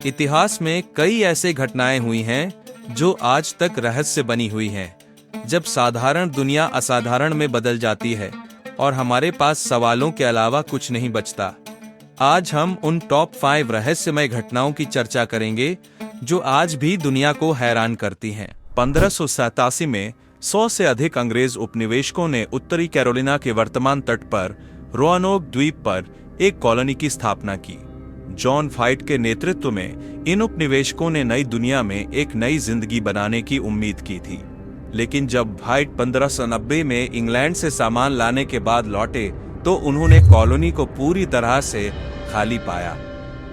इतिहास में कई ऐसे घटनाएं हुई हैं जो आज तक रहस्य बनी हुई हैं। जब साधारण दुनिया असाधारण में बदल जाती है और हमारे पास सवालों के अलावा कुछ नहीं बचता। आज हम उन टॉप 5 रहस्यमय घटनाओं की चर्चा करेंगे जो आज भी दुनिया को हैरान करती हैं। 1587 में 100 से अधिक अंग्रेज उपनिवेशकों ने उत्तरी कैरोलिना के वर्तमान तट पर रोआनोक द्वीप पर एक कॉलोनी की स्थापना की। जॉन फाइट के नेतृत्व में इन उपनिवेशकों ने नई दुनिया में एक नई जिंदगी बनाने की उम्मीद की थी। लेकिन जब फाइट 1590 में इंग्लैंड से सामान लाने के बाद लौटे तो उन्होंने कॉलोनी को पूरी तरह से खाली पाया।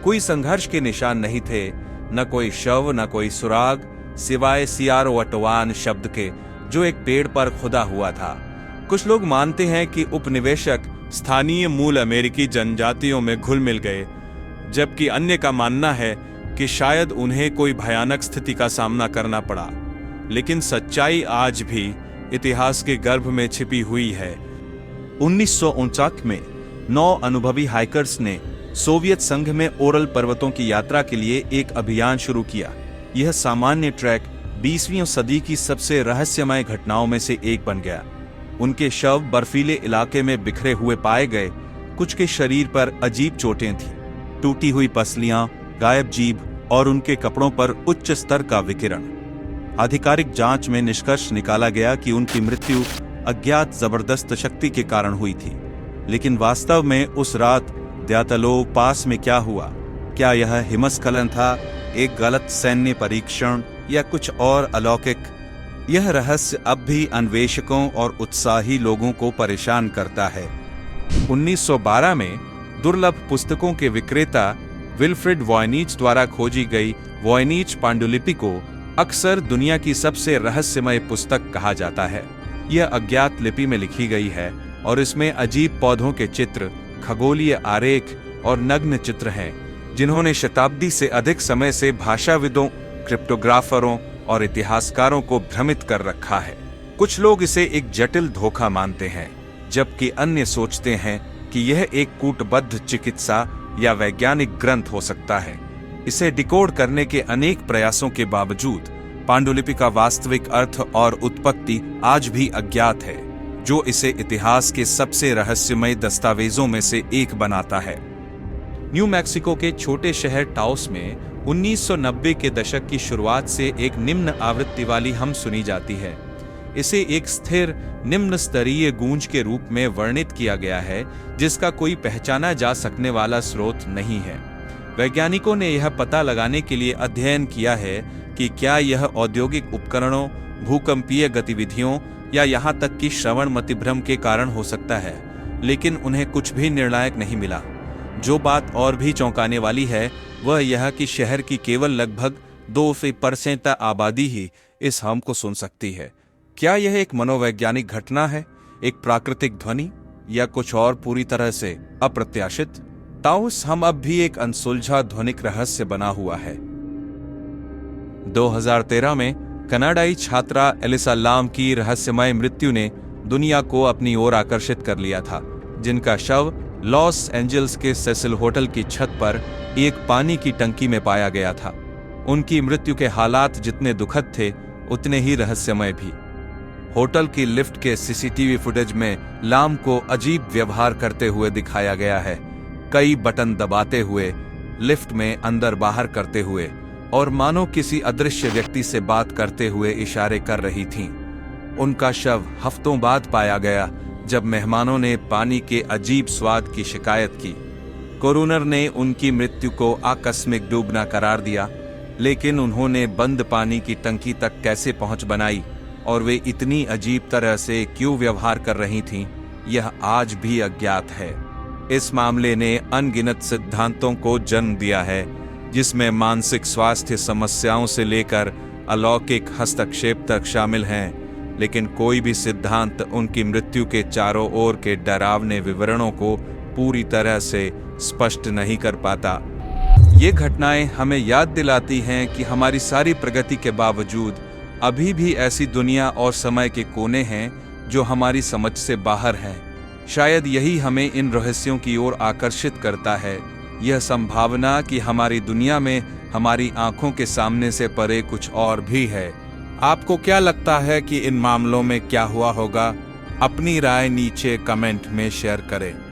कोई संघर्ष के निशान नहीं थे, न कोई शव, न कोई सुराग, सिवाय सियारोवटवान शब्द के जो एक पेड़ पर खुदा हुआ था। कुछ लोग मानते हैं कि उपनिवेशक स्थानीय मूल अमेरिकी जनजातियों में घुल मिल गए, जबकि अन्य का मानना है कि शायद उन्हें कोई भयानक स्थिति का सामना करना पड़ा। लेकिन सच्चाई आज भी इतिहास के गर्भ में छिपी हुई है। 1949 में 9 अनुभवी हाइकर्स ने सोवियत संघ में ओरल पर्वतों की यात्रा के लिए एक अभियान शुरू किया। यह सामान्य ट्रैक 20वीं सदी की सबसे रहस्यमय घटनाओं में से एक बन गया। उनके शव बर्फीले इलाके में बिखरे हुए पाए गए। कुछ के शरीर पर अजीब चोटें थीं, टूटी हुई पसलियां, गायब जीभ और उनके कपड़ों पर उच्च स्तर का विकिरण। आधिकारिक जांच में निष्कर्ष निकाला गया कि उनकी मृत्यु अज्ञात जबरदस्त शक्ति के कारण हुई थी। लेकिन वास्तव में उस रात द्यातलो पास में क्या हुआ? क्या यह हिमस्खलन था, एक गलत सैन्य परीक्षण या कुछ और अलौकिक? यह रहस्य अब भी अन्वेषकों और उत्साही लोगों को परेशान करता है। 1912 में दुर्लभ पुस्तकों के विक्रेता विल्फ्रेड वॉयनीच द्वारा खोजी गई वॉयनीच पांडुलिपि को अक्सर दुनिया की सबसे रहस्यमय पुस्तक कहा जाता है। यह अज्ञात लिपि में लिखी गई है और इसमें अजीब पौधों के चित्र, खगोलीय आरेख और नग्न चित्र हैं, जिन्होंने शताब्दी से अधिक समय से भाषाविदों, क्रिप्टोग्राफरों और इतिहासकारों को भ्रमित कर रखा है। कुछ लोग इसे एक जटिल धोखा मानते हैं, जबकि अन्य सोचते हैं कि यह एक कूटबद्ध चिकित्सा या वैज्ञानिक ग्रंथ हो सकता है। इसे डिकोड करने के अनेक प्रयासों के बावजूद पांडुलिपि का वास्तविक अर्थ और उत्पत्ति आज भी अज्ञात है, जो इसे इतिहास के सबसे रहस्यमय दस्तावेजों में से एक बनाता है। न्यू मैक्सिको के छोटे शहर टाउस में 1990 के दशक की शुरुआत से एक निम्न आवृत्ति वाली हम सुनी जाती है। इसे एक स्थिर निम्न स्तरीय गूंज के रूप में वर्णित किया गया है, जिसका कोई पहचाना जा सकने वाला स्रोत नहीं है। वैज्ञानिकों ने यह पता लगाने के लिए अध्ययन किया है कि क्या यह औद्योगिक उपकरणों, भूकंपीय गतिविधियों या यहाँ तक कि श्रवण मतिभ्रम के कारण हो सकता है, लेकिन उन्हें कुछ भी निर्णायक नहीं मिला। जो बात और भी चौंकाने वाली है वह यह कि शहर की केवल लगभग 2% आबादी ही इस हम को सुन सकती है। क्या यह एक मनोवैज्ञानिक घटना है, एक प्राकृतिक ध्वनि, या कुछ और पूरी तरह से अप्रत्याशित? टाउस हम अब भी एक अनसुलझा ध्वनिक रहस्य बना हुआ है। 2013 में कनाडाई छात्रा एलिसा लाम की रहस्यमय मृत्यु ने दुनिया को अपनी ओर आकर्षित कर लिया था, जिनका शव लॉस एंजल्स के सेसिल होटल की छत पर एक पानी की टंकी में पाया गया था। उनकी मृत्यु के हालात जितने दुखद थे, उतने ही रहस्यमय भी। होटल की लिफ्ट के सीसीटीवी फुटेज में लाम को अजीब व्यवहार करते हुए दिखाया गया है, कई बटन दबाते हुए, लिफ्ट में अंदर बाहर करते हुए और मानो किसी अदृश्य व्यक्ति से बात करते हुए इशारे कर रही थीं। उनका शव हफ्तों बाद पाया गया, जब मेहमानों ने पानी के अजीब स्वाद की शिकायत की। कोरोनर ने उनकी मृत्यु को आकस्मिक डूबना करार दिया, लेकिन उन्होंने बंद पानी की टंकी तक कैसे पहुंच बनाई और वे इतनी अजीब तरह से क्यों व्यवहार कर रही थीं, यह आज भी अज्ञात है। इस मामले ने अनगिनत सिद्धांतों को जन्म दिया है, जिसमें मानसिक स्वास्थ्य समस्याओं से लेकर अलौकिक हस्तक्षेप तक शामिल हैं, लेकिन कोई भी सिद्धांत उनकी मृत्यु के चारों ओर के डरावने विवरणों को पूरी तरह से स्पष्ट नहीं कर पाता। ये घटनाएं हमें याद दिलाती हैं कि हमारी सारी प्रगति के बावजूद अभी भी ऐसी दुनिया और समय के कोने हैं जो हमारी समझ से बाहर हैं। शायद यही हमें इन रहस्यों की ओर आकर्षित करता है, यह संभावना कि हमारी दुनिया में हमारी आंखों के सामने से परे कुछ और भी है। आपको क्या लगता है कि इन मामलों में क्या हुआ होगा? अपनी राय नीचे कमेंट में शेयर करें।